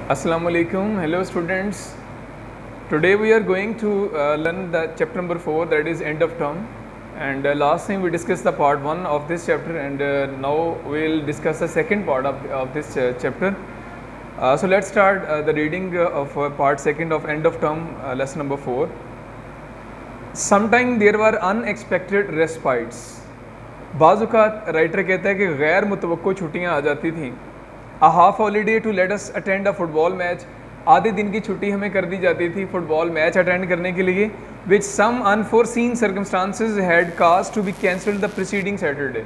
Assalamu alaikum. Hello students. Today we are going to learn the chapter number 4, that is end of term, and last time we discussed the part 1 of this chapter, and now we will discuss the second part of this chapter. So let's start the reading of part 2 of end of term, lesson number 4. Sometime there were unexpected respites. बाज़-औक़ात writer कहता है कि गैर मुतवक्को छुट्टियाँ आ जाती थीं. A half holiday to let us attend a football match. आधे दिन की छुट्टी हमें कर दी जाती थी फुटबॉल मैच अटेंड करने के लिए, which some unforeseen circumstances had caused to be cancelled the preceding Saturday.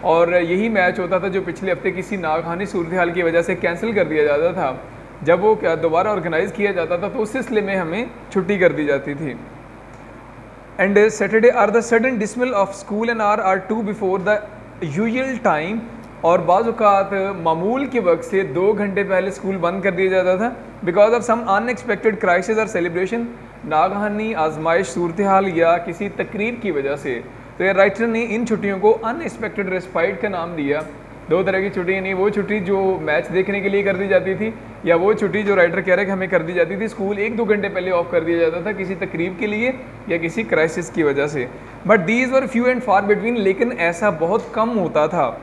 और यही मैच होता था जो पिछले हफ्ते किसी नागहानी सूरत हाल की वजह से कैंसिल कर दिया जाता था. जब वो दोबारा ऑर्गेनाइज़ किया जाता था तो उस सिलसिले में हमें छुट्टी कर दी जाती थी. And Saturday are the sudden dismissal of school an hour or two before the usual time. और बाज़-औक़ात मामूल के वक्त से 2 घंटे पहले स्कूल बंद कर दिया जाता था because of some unexpected crisis और सेलिब्रेशन, नागहानी आजमाइश सूरत हाल या किसी तकरीब की वजह से. तो ये राइटर ने इन छुट्टियों को अनएक्सपेक्टेड रेस्पाइट का नाम दिया. 2 तरह की छुट्टी, यानी वो छुट्टी जो मैच देखने के लिए कर दी जाती थी या वो छुट्टी जो राइटर कह रहा है कि हमें कर दी जाती थी, स्कूल 1-2 घंटे पहले ऑफ कर दिया जाता था किसी तकरीब के लिए या किसी क्राइसिस की वजह से. But these were few and far between, लेकिन ऐसा बहुत कम होता था.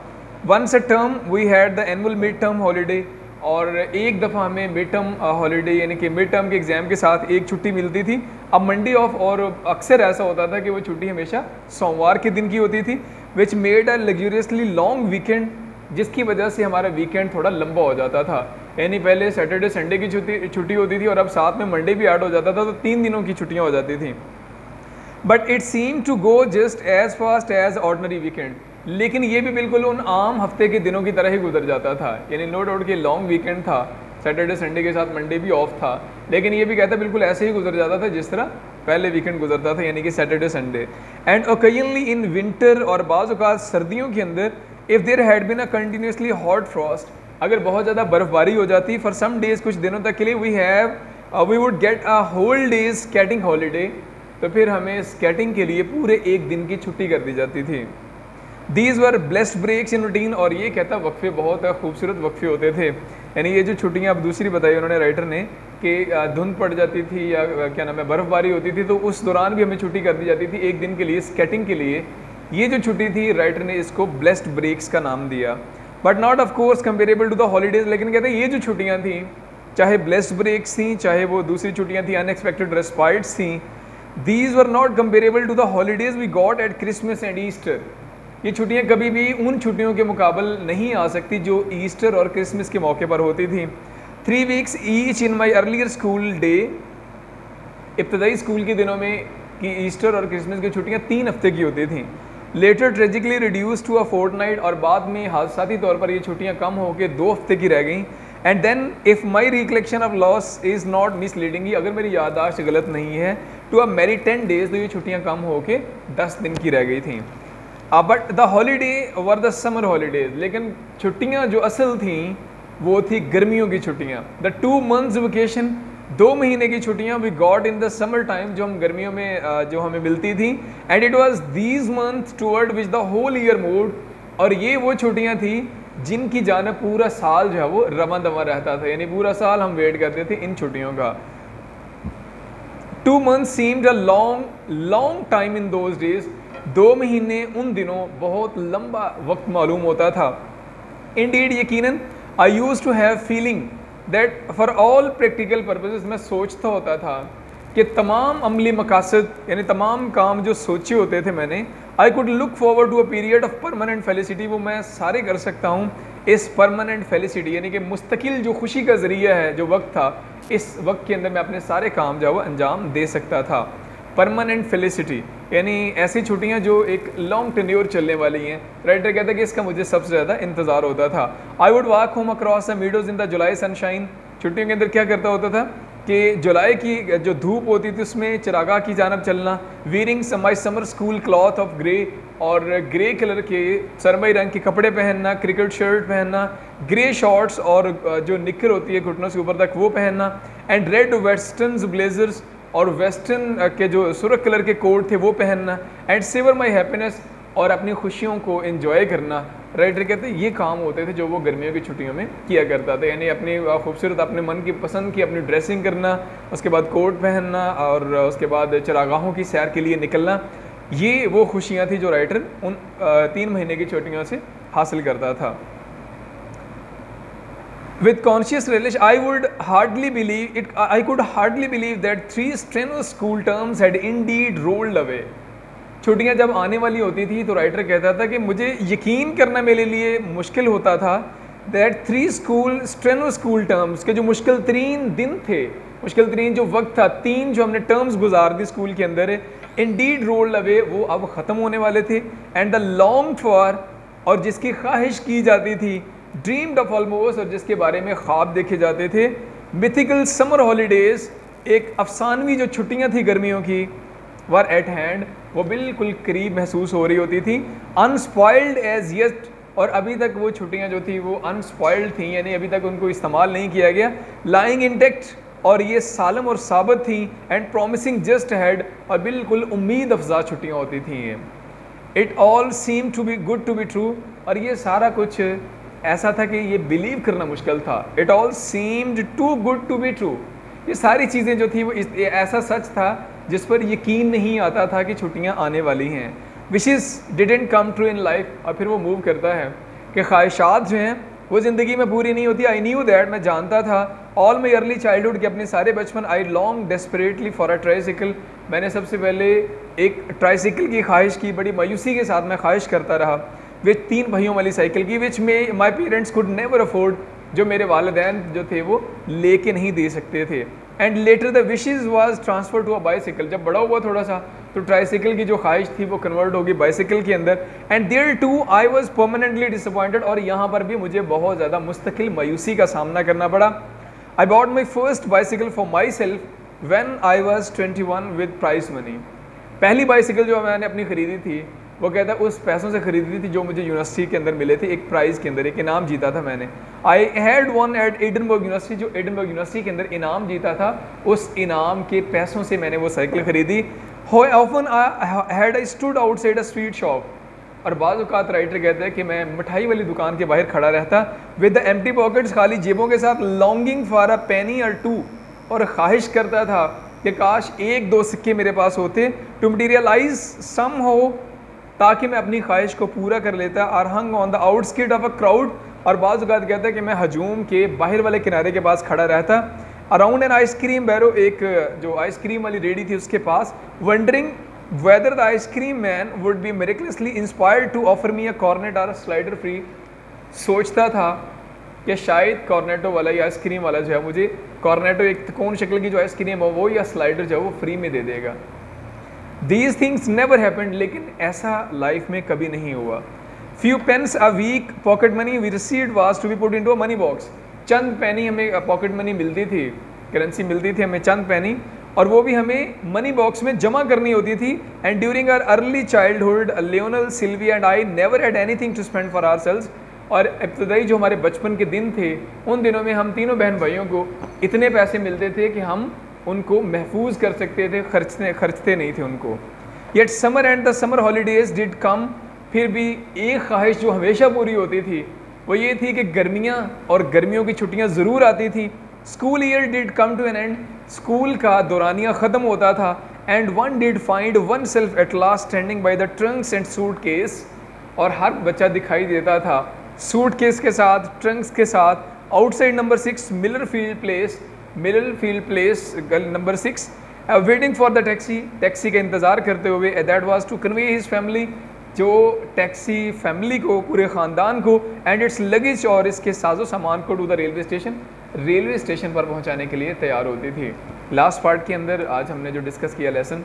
Once a term we had the annual mid term holiday, और एक दफ़ा हमें मिड टर्म हॉलीडे यानी कि मिड टर्म के एग्ज़ाम के साथ एक छुट्टी मिलती थी. अब मंडे ऑफ, और अक्सर ऐसा होता था कि वो छुट्टी हमेशा सोमवार के दिन की होती थी, which made a लग्जूरियसली long weekend, जिसकी वजह से हमारा वीकेंड थोड़ा लंबा हो जाता था. यानी पहले सैटरडे संडे की छुट्टी होती थी और अब साथ में मंडे भी ऐड हो जाता था, तो 3 दिनों की छुट्टियाँ हो जाती थी. But it seem to go just as fast as ordinary weekend, लेकिन ये भी बिल्कुल उन आम हफ्ते के दिनों की तरह ही गुजर जाता था. यानी नो डाउट कि लॉन्ग वीकेंड था, सैटरडे संडे के साथ मंडे भी ऑफ था, लेकिन ये भी कहता बिल्कुल ऐसे ही गुजर जाता था जिस तरह पहले वीकेंड गुजरता था, यानी कि Saturday Sunday. And occasionally in winter, और बाज़-औक़ात सर्दियों के अंदर, if there had been a continuously hot frost, अगर बहुत ज़्यादा बर्फ़बारी हो जाती फॉर सम डेज़, कुछ दिनों तक के लिए, we would get a whole day's skating holiday, तो फिर हमें स्केटिंग के लिए पूरे एक दिन की छुट्टी कर दी जाती थी. These were blessed breaks in routine, और ये कहता वक्फे बहुत खूबसूरत वक्फे होते थे. यानी ये जो छुट्टियाँ अब दूसरी बताई उन्होंने राइटर ने कि धुंध पड़ जाती थी या क्या नाम है बर्फ़बारी होती थी, तो उस दौरान भी हमें छुट्टी कर दी जाती थी एक दिन के लिए स्केटिंग के लिए. ये जो छुट्टी थी राइटर ने इसको ब्लेस्ड ब्रेक्स का नाम दिया. But not of course comparable to the holidays, लेकिन कहते हैं ये जो छुट्टियाँ थी, चाहे ब्लेस्ड ब्रेक्स थी चाहे वो दूसरी छुट्टियाँ थी अनएक्सपेक्टेड रेस्पाइट्स थी, these were not comparable to the holidays we got at Christmas and Easter. ये छुट्टियाँ कभी भी उन छुट्टियों के मुकाबले नहीं आ सकती जो ईस्टर और क्रिसमस के मौके पर होती थी. 3 weeks each in my earlier school day, इब्तदाई स्कूल के दिनों में कि ईस्टर और क्रिसमस की छुट्टियाँ 3 हफ्ते की होती थी. Later tragically reduce to a fortnight, और बाद में हादसाती तौर पर ये छुट्टियाँ कम होकर 2 हफ्ते की रह गई. And then if my recollection of loss is not misleading, अगर मेरी याददाश्त गलत नहीं है, टू अ मेरी 10 days, तो ये छुट्टियाँ कम होकर 10 दिन की रह गई थी. But the holiday were the summer holidays, लेकिन छुट्टियाँ जो असल थीं वो थी गर्मियों की छुट्टियाँ. द 2 months वेकेशन, 2 महीने की छुट्टियाँ we got in the summer time, जो हम गर्मियों में जो हमें मिलती थी. And it was these month toward which the whole year moved, और ये वो छुट्टियाँ थी जिनकी जानब पूरा साल जो है वो रवा दवा रहता था, यानी पूरा साल हम वेट करते थे इन छुट्टियों का. 2 months seemed a long time in those days. 2 महीने उन दिनों बहुत लंबा वक्त मालूम होता था. Indeed, यकीनन I used to have feeling that for all practical purposes, मैं सोचता होता था कि तमाम अमली मकासद यानी तमाम काम जो सोचे होते थे मैंने, I could look forward to a period of permanent felicity, वो मैं सारे कर सकता हूँ इस परमानेंट फेलिसिटी यानी कि मुस्तकिल जो खुशी का ज़रिया है जो वक्त था, इस वक्त के अंदर मैं अपने सारे काम जो वो अंजाम दे सकता था. परमानेंट फेलिसिटी यानी ऐसी छुट्टियां जो एक लॉन्ग टेन्योर चलने वाली हैं. राइटर कहता है कि इसका मुझे सबसे ज़्यादा इंतज़ार होता था. I would walk home across the meadows in the July sunshine. छुट्टियों के अंदर क्या करता होता था कि जुलाई की जो धूप होती थी उसमें चिरागा की जानब चलना. Wearing my summer school cloth of grey, और ग्रे कलर के सरमई रंग के कपड़े पहनना, क्रिकेट शर्ट पहनना, ग्रे शॉर्ट्स और जो निकर होती है घुटनों से ऊपर तक वो पहनना. एंड रेड वेस्टर्न ब्लेजर्स, और वेस्टर्न के जो सुर्ख कलर के कोट थे वो पहनना. एंड सेवर माई हैप्पीनेस, और अपनी खुशियों को एंजॉय करना. राइटर कहते हैं ये काम होते थे जो वो गर्मियों की छुट्टियों में किया करता था, यानी अपनी खूबसूरत अपने मन की पसंद की अपनी ड्रेसिंग करना, उसके बाद कोट पहनना और उसके बाद चरागाहों की सैर के लिए निकलना। ये वो खुशियाँ थी जो राइटर उन 3 महीने की छुट्टियों से हासिल करता था। With conscious relish, I could hardly believe that 3 strenuous school terms had indeed rolled away. छुट्टियां जब आने वाली होती थी तो राइटर कहता था कि मुझे यकीन करना मेरे लिए मुश्किल होता था दैट 3 स्ट्रेनुअस स्कूल टर्म्स के जो मुश्किल तरीन दिन थे, मुश्किल तरीन जो वक्त था, 3 जो हमने टर्म्स गुजार दी स्कूल के अंदर, इंडीड रोल्ड अवे, वो अब ख़त्म होने वाले थे। एंड द लॉन्ग फॉर, और जिसकी ख्वाहिश की जाती थी, ड्रीम्ड ऑफ ऑलमोस्ट, और जिसके बारे में ख्वाब देखे जाते थे, मिथिकल समर हॉलीडेज, एक अफसानवी जो छुट्टियां थी गर्मियों की, वर एट हैंड, वो बिल्कुल करीब महसूस हो रही होती थी। अनस्पॉइल्ड एज येट, और अभी तक वो छुट्टियां जो थी वो अनस्पॉइल्ड थी, यानी अभी तक उनको इस्तेमाल नहीं किया गया। लाइंग इंटेक्ट, और ये सालम और साबित थी। एंड प्रॉमिसिंग जस्ट हैड, और बिल्कुल उम्मीद अफजा छुट्टियां होती थी ये। It all seem to be good to be true, और ये सारा कुछ ऐसा था कि ये बिलीव करना मुश्किल था। It all seemed too good to be true, ये सारी चीज़ें जो थी वो ऐसा सच था जिस पर यकीन नहीं आता था कि छुट्टियां आने वाली हैं। Wishes didn't come true in life, और फिर वो मूव करता है कि ख्वाहिशात जो हैं वो ज़िंदगी में पूरी नहीं होती। आई न्यू दैट, मैं जानता था, ऑल माई अर्ली चाइल्डहुड के अपने सारे बचपन, I long desperately for a tricycle, मैंने सबसे पहले एक ट्राईसाइकिल की ख्वाहिश की, बड़ी मायूसी के साथ मैं ख्वाहिश करता रहा, विच 3 पहियों वाली साइकिल की, विच में my parents could never afford, जो मेरे वालिदैन जो थे वो लेके नहीं दे सकते थे। And later the wishes was transfer to a bicycle, जब बड़ा हुआ थोड़ा सा तो ट्राईसाइकिल की जो ख्वाहिश थी वो कन्वर्ट होगी बाईसाइकिल के अंदर। And there too I was permanently disappointed, और यहाँ पर भी मुझे बहुत ज़्यादा मुस्तकिल मायूसी का सामना करना पड़ा। I bought my first bicycle for myself when I was 21 with prize money, पहली बाईसाइकिल जो मैंने अपनी ख़रीदी थी वो कहता है उस पैसों से ख़रीदी थी जो मुझे यूनिवर्सिटी के अंदर मिले थे, एक प्राइज़ के अंदर, एक इनाम जीता था मैंने। I had won at Edinburgh University, जो एडिनबर्ग यूनिवर्सिटी के अंदर इनाम जीता था, उस इनाम के पैसों से मैंने वो साइकिल ख़रीदी। How often had I stood outside a sweet shop, और बाज़ औक़ात राइटर कहते हैं कि मैं मिठाई वाली दुकान के बाहर खड़ा रहता विद द एम्प्टी पॉकेट्स, खाली जेबों के साथ, लॉन्गिंग फॉर अ पेनी और 2, और ख्वाहिश करता था कि काश 1-2 सिक्के मेरे पास होते, टू मटीरियलाइज सम हो, ताकि मैं अपनी ख्वाहिश को पूरा कर लेता। Are hung on the outskirt of a crowd, और बाज़ औक़ात कहता है कि मैं हजूम के बाहर वाले किनारे के पास खड़ा रहता, अराउंड एन आइसक्रीम बैरो, एक जो आइसक्रीम वाली रेडी थी उसके पास, wondering whether the ice cream man would be miraculously inspired to offer me a cornet or slider free, सोचता था कि शायद कॉर्नेटो वाला या आइसक्रीम वाला जो है मुझे कॉर्नेटो, एक त्रिकोण शक्ल की जो आइसक्रीम है वो, या स्लाइडर जो है वो फ्री में दे देगा। These things never happened, लेकिन ऐसा लाइफ में कभी नहीं हुआ। Few pence a week pocket money we received was to be put into a money box, चंद पैनी हमें पॉकेट मनी मिलती थी, करेंसी मिलती थी हमें चंद पैनी, और वो भी हमें मनी बॉक्स में जमा करनी होती थी। And during our early childhood Lionel, Sylvia and I never had anything to spend for ourselves, और इब्तदाई जो हमारे बचपन के दिन थे उन दिनों में हम तीनों बहन भाइयों को इतने पैसे मिलते थे कि हम उनको महफूज कर सकते थे, खर्चते नहीं थे उनको। Yet summer and the summer holidays did कम, फिर भी एक ख्वाहिश जो हमेशा पूरी होती थी वो ये थी कि गर्मियाँ और गर्मियों की छुट्टियाँ ज़रूर आती थी। School year did come to an end, school का दौरानिया ख़त्म होता था। And one did find oneself at last standing by the trunks and suitcase, और हर बच्चा दिखाई देता था सूट केस के साथ, ट्रंक्स के साथ, outside number 6 Millerfield Place number 6, waiting for the taxi, taxi का इंतज़ार करते हुए। That was to convey his family, जो टैक्सी फैमिली को, पूरे ख़ानदान को, एंड इट्स लगेज, और इसके साजो सामान को, टू द रेलवे स्टेशन पर पहुंचाने के लिए तैयार होती थी। लास्ट पार्ट के अंदर आज हमने जो डिस्कस किया लेसन,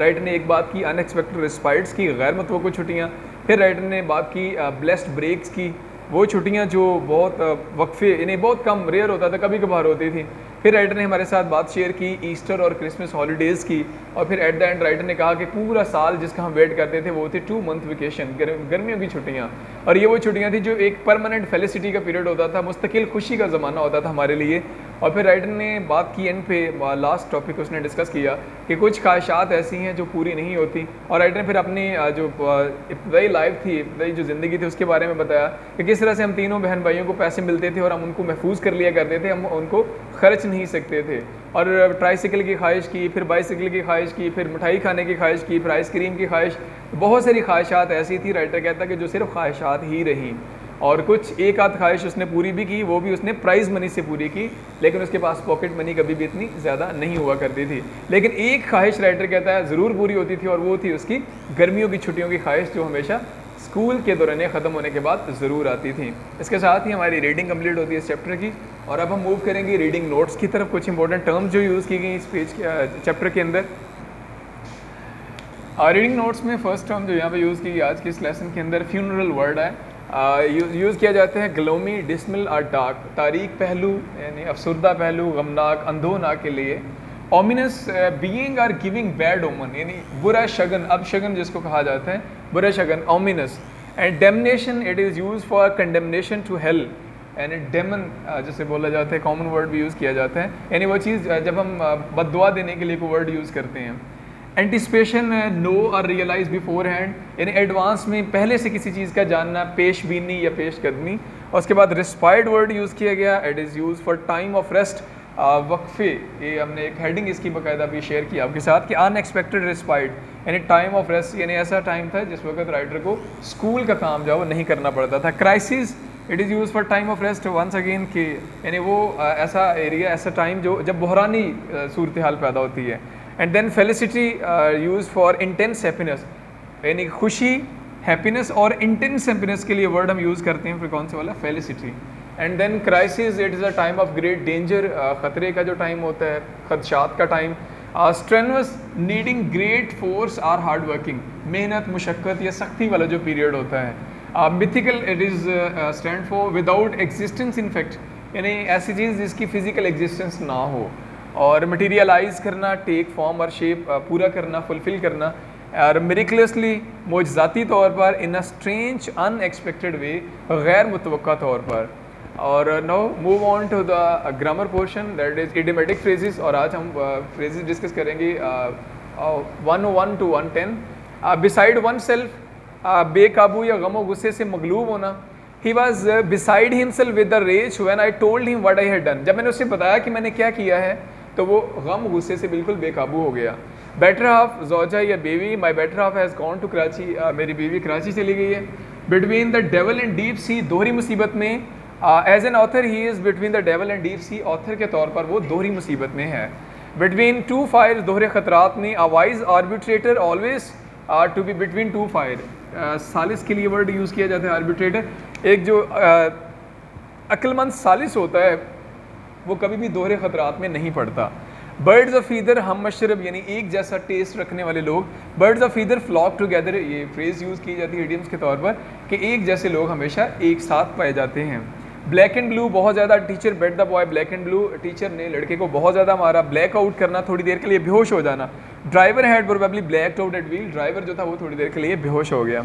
राइटर ने एक बात की अनएक्सपेक्टेड रिस्पाइट्स की, गैर मुतवक्को छुट्टियाँ, फिर राइटर ने बात की ब्लेस्ड ब्रेक्स की, वो छुट्टियाँ जो बहुत वक्फे, इन्हें बहुत कम रेयर होता था, कभी कभार होती थी। फिर राइटर ने हमारे साथ बात शेयर की ईस्टर और क्रिसमस हॉलीडेज़ की, और फिर एट द एंड राइटर ने कहा कि पूरा साल जिसका हम वेट करते थे वो थी 2 मंथ वेकेशन, गर्मियों की छुट्टियाँ। और ये वो छुट्टियाँ थी जो एक परमानेंट फेलिसिटी का पीरियड होता था, मुस्तकिल खुशी का ज़माना होता था हमारे लिए। और फिर राइटर ने बात की एंड पे, लास्ट टॉपिक उसने डिस्कस किया कि कुछ ख्वाहिशात ऐसी हैं जो पूरी नहीं होती, और राइटर ने फिर अपनी जो इब्तदाई लाइफ थी, इब्तदाई जो ज़िंदगी थी उसके बारे में बताया कि किस तरह से हम तीनों बहन भाइयों को पैसे मिलते थे और हम उनको महफूज कर लिया करते थे, हम उनको खर्च नहीं सकते थे। और ट्राईसाइकिल की ख्वाहिश की, फिर बाईसाइकिल की ख्वाहिश की, फिर मिठाई खाने की ख्वाहिश की, फिर आइसक्रीम की ख्वाहिश, बहुत सारी ख्वाहिशात ऐसी थी, राइटर कहता कि जो सिर्फ ख्वाहिशात ही रहीं। और कुछ एक आध ख्वाहिश उसने पूरी भी की, वो भी उसने प्राइज़ मनी से पूरी की, लेकिन उसके पास पॉकेट मनी कभी भी इतनी ज़्यादा नहीं हुआ करती थी। लेकिन एक ख्वाहिश राइटर कहता है ज़रूर पूरी होती थी, और वो थी उसकी गर्मियों की छुट्टियों की ख्वाहिश, जो हमेशा स्कूल के दौरान ख़त्म होने के बाद ज़रूर आती थी। इसके साथ ही हमारी रीडिंग कंप्लीट होती है इस चैप्टर की, और अब हम मूव करेंगे रीडिंग नोट्स की तरफ। कुछ इंपॉर्टेंट टर्म्स जो यूज़ की गई इस पेज के चैप्टर के अंदर। रीडिंग नोट्स में फ़र्स्ट टर्म जो यहाँ पे यूज़ की गई आज के इस लेसन के अंदर, फ्यूनरल वर्ड है। यूज़ किया जाता है ग्लोमी, डिस्मल और डार्क, तारीक पहलू यानी अफसरदा पहलू, गमनाक, अंधोनाक के लिए। ओमिनस, बीइंग और गिविंग बैड ओमन यानी बुरा शगन, अब शगन जिसको कहा जाता है बुरा शगन, ominous. And damnation, it is use for condemnation to hell, यानी डेमन जिसे बोला जाता है, कॉमन वर्ड भी यूज़ किया जाता है, यानी वो चीज़ जब हम बददुआ देने के लिए कोई वर्ड यूज़ करते हैं। एंटिसिपेशन, नो और रियलाइज बिफोर हैंड, यानी एडवांस में पहले से किसी चीज़ का जानना, पेश बीनी या पेश कदमी। और उसके बाद रिस्पायर्ड वर्ड यूज़ किया गया, it is use for time of rest, वक्फे, ये हमने एक हेडिंग इसकी बाकायदा भी शेयर की आपके साथ कि अनएक्सपेक्टेड रिस्पायर्ड, यानी टाइम ऑफ रेस्ट, यानी ऐसा टाइम था जिस वक्त राइटर को स्कूल का काम जो नहीं करना पड़ता था। Crisis, it is use for time of rest once again के, यानी वो ऐसा एरिया, ऐसा टाइम जो जब बहरानी सूरत हाल पैदा होती है। And then felicity, use for intense happiness, यानी खुशी, हैप्पीनेस और इंटेंस हैप्पीनेस के लिए वर्ड हम यूज़ करते हैं, फिर कौन सा वाला, felicity. And then crisis, it is a time of great danger, ख़तरे का जो टाइम होता है, खदशात का time. Strenuous, needing great force or hard working, मेहनत, मुशक्क़त या सख्ती वाला जो पीरियड होता है। Mythical, it is stand for without existence in fact, यानी ऐसी चीज़ जिसकी फ़िज़िकल एग्जिस्टेंस ना हो। और मटीरियलाइज़ करना, टेक फॉर्म और शेप, पूरा करना, फुलफ़िल करना। और मिरेकलसली, मोजज़ाती तौर पर, इन अ स्ट्रेंज अनएक्सपेक्टेड वे, गैर मुतवक्का तौर पर। और now move on to the grammar portion, that is idiomatic phrases. और आज हम फ्रेजेस डिस्कस करेंगे 101 to 110। बिसाइड वन सेल्फ, बेकाबू या गमो गुस्से से मगलूब होना। He was beside himself with the rage when I told him what I had done, जब मैंने उससे बताया कि मैंने क्या किया है तो वो गम गुस्से से बिल्कुल बेकाबू हो गया। बेटर हाफ, जोजा या बेबी, my better half has gone to Karachi, मेरी बीवी कराची चली गई है। Between the devil and deep sea, दोहरी मुसीबत में, as an author he is between the devil and deep sea, author के तौर पर वो दोहरी मुसीबत में है। बिटवीन टू फायर, दोहरे ख़तरात में, a wise arbitrator always to be between two fire, सालिस के लिए वर्ड यूज़ किया जाता है आर्बिट्रेटर। एक जो अक्लमंद सालिस होता है वो कभी भी दोहरे ख़तरात में नहीं पड़ता। बर्ड्स ऑफ ईदर हम मशरब, यानी एक जैसा टेस्ट रखने वाले लोग, birds of either flock together, ये फ्रेज़ यूज़ की जाती है इडियम्स के तौर पर कि एक जैसे लोग हमेशा एक साथ पाए जाते हैं। ब्लैक एंड ब्लू, बहुत ज़्यादा, teacher beat the boy black and blue, teacher ने लड़के को बहुत ज़्यादा मारा। ब्लैक आउट करना, थोड़ी देर के लिए बेहोश हो जाना। Driver had probably black out at wheel, driver जो था वो थोड़ी देर के लिए बेहोश हो गया।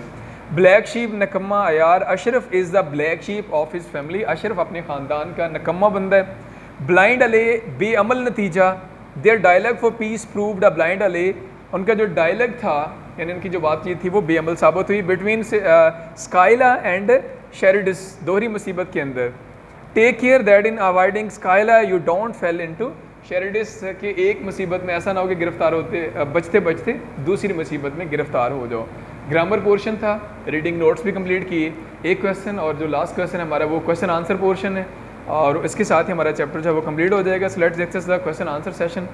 ब्लैक शीप, नकम्मा अयार, Ashraf is the black sheep of his family, Ashraf अपने ख़ानदान का नकम्मा बंदा है। ब्लाइंड अले, बेअमल नतीजा, their dialogue for peace proved a blind alley, उनका जो डायलॉग था यानी उनकी जो बातचीत थी वो बेअमल साबित हुई। बिटवीन स्काइला एंड शेरिडिस, दोहरी मुसीबत के अंदर। Take care that in avoiding Scylla you don't fall into Charybdis, के एक मुसीबत में ऐसा ना हो कि गिरफ्तार होते बचते बचते दूसरी मुसीबत में गिरफ्तार हो जाओ। ग्रामर पोर्शन था, रीडिंग नोट्स भी कंप्लीट किए, एक क्वेश्चन और जो लास्ट क्वेश्चन है हमारा वो क्वेश्चन आंसर पोर्शन है, और इसके साथ ही हमारा चैप्टर जो है वो कंप्लीट हो जाएगा। So let's discuss the question answer session.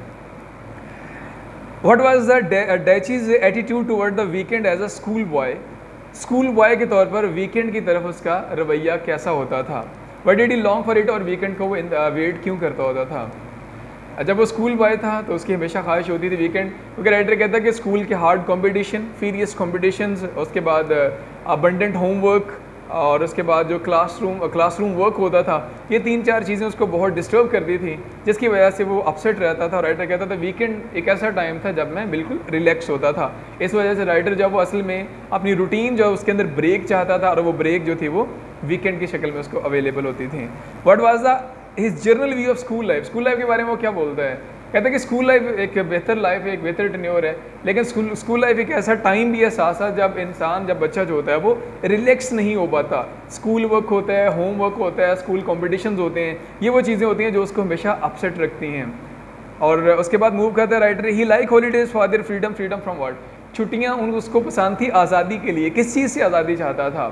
What was the duchess's attitude toward the weekend as a school boy, school boy के तौर पर वीकेंड की तरफ उसका रवैया कैसा होता था। What did he long for it, और वीकेंड को वो वेट क्यों करता होता था। जब वो स्कूल बॉय था तो उसकी हमेशा ख्वाहिश होती थी वीकेंड, क्योंकि राइटर कहता है कि स्कूल के हार्ड कॉम्पिटिशन, फीरियस कॉम्पिटिशन्स, उसके बाद अबंडेंट होमवर्क, और उसके बाद जो क्लासरूम वर्क होता था, ये 3-4 चीज़ें उसको बहुत डिस्टर्ब करती थी, जिसकी वजह से वो अपसेट रहता था। राइटर कहता था वीकेंड एक ऐसा टाइम था जब मैं बिल्कुल रिलैक्स होता था। इस वजह से राइटर जब वो असल में अपनी रूटीन जो उसके अंदर ब्रेक चाहता था, और वो ब्रेक जो थी वो वीकेंड की शक्ल में उसको अवेलेबल होती थी। What was the his journal view of school life के बारे में वो क्या बोलता है। कहता है कि स्कूल लाइफ एक बेहतर लाइफ है, एक बेहतर टेन्योर है, लेकिन स्कूल लाइफ एक ऐसा टाइम भी है साथ साथ जब बच्चा जो होता है वो रिलैक्स नहीं हो पाता। स्कूल वर्क होता है, होम वर्क होता है, स्कूल कॉम्पिटिशन्स होते हैं, ये वो चीज़ें होती हैं जो उसको हमेशा अपसेट रखती हैं। और उसके बाद मूव करता है writer, he like holidays for their freedom from what, छुट्टियाँ उसको पसंद थी आज़ादी के लिए। किस चीज़ से आज़ादी चाहता था?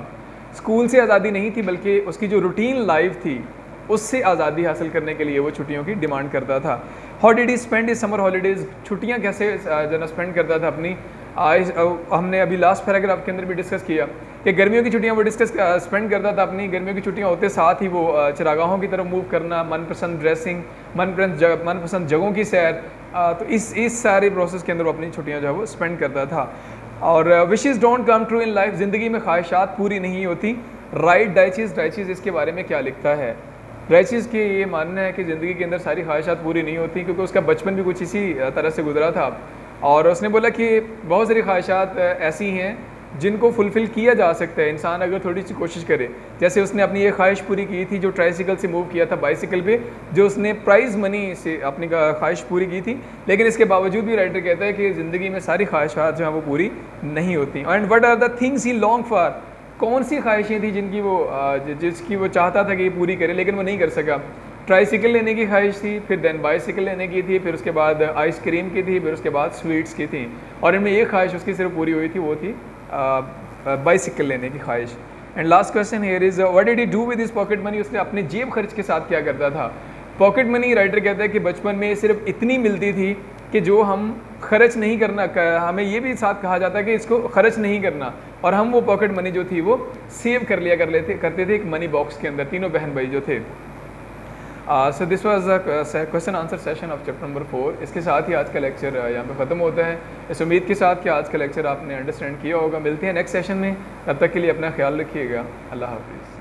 स्कूल से आज़ादी नहीं थी, बल्कि उसकी जो रूटीन लाइफ थी उससे आज़ादी हासिल करने के लिए वो छुट्टियों की डिमांड करता था। How did he spend is summer holidays, छुट्टियाँ कैसे जना स्पेंड करता था अपनी। हमने अभी लास्ट पैराग्राफ के अंदर भी डिस्कस किया कि गर्मियों की छुट्टियाँ वो स्पेंड करता था अपनी। गर्मियों की छुट्टियाँ होते साथ ही वो चरागाहों की तरफ मूव करना, मनपसंद ड्रेसिंग, मनपसंद जगहों की सैर, तो इस सारे प्रोसेस के अंदर वो अपनी छुट्टियाँ जो है वो स्पेंड करता था। और wishes don't come true in life, ज़िंदगी में ख्वाहिशात पूरी नहीं होती। राइट डाइचीज़ इसके बारे में क्या लिखता है। डाइचीज़ के ये मानना है कि ज़िंदगी के अंदर सारी ख्वाहिशात पूरी नहीं होती, क्योंकि उसका बचपन भी कुछ इसी तरह से गुजरा था। और उसने बोला कि बहुत सारी ख्वाहिशात ऐसी हैं जिनको फुलफ़िल किया जा सकता है इंसान अगर थोड़ी सी कोशिश करे। जैसे उसने अपनी ये ख्वाहिश पूरी की थी जो ट्राइसिकल से मूव किया था बाइसिकल पे, जो उसने प्राइज़ मनी से अपनी ख्वाहिश पूरी की थी। लेकिन इसके बावजूद भी राइटर कहता है कि ज़िंदगी में सारी ख्वाहिशात जो हैं वो पूरी नहीं होती। And what are the things he long for, कौन सी ख्वाहिशें थी जिसकी वो चाहता था कि ये पूरी करे लेकिन वो नहीं कर सका। ट्राइसिकल लेने की ख्वाहिश थी, फिर देन बाइसिकल लेने की थी, फिर उसके बाद आइसक्रीम की थी, फिर उसके बाद स्वीट्स की थी। और इनमें एक ख्वाहिश उसकी सिर्फ पूरी हुई थी, वो थी बाइसिकल लेने की ख्वाहिश। And last question here is what did he do with his pocket money, उसने अपने जेब खर्च के साथ क्या करता था। पॉकेट मनी राइटर कहता है कि बचपन में सिर्फ इतनी मिलती थी कि जो हम खर्च नहीं करना, हमें ये भी साथ कहा जाता है कि इसको खर्च नहीं करना, और हम वो पॉकेट मनी जो थी वो सेव करते थे एक मनी बॉक्स के अंदर, तीनों बहन भाई जो थे। So this was question answer session of chapter number 4। इसके साथ ही आज का लेक्चर यहाँ पे ख़त्म होता है, इस उम्मीद के साथ कि आज का लेक्चर आपने अंडरस्टैंड किया होगा। मिलते हैं नेक्स्ट सेशन में, तब तक के लिए अपना ख्याल रखिएगा। अल्लाह हाफिज़।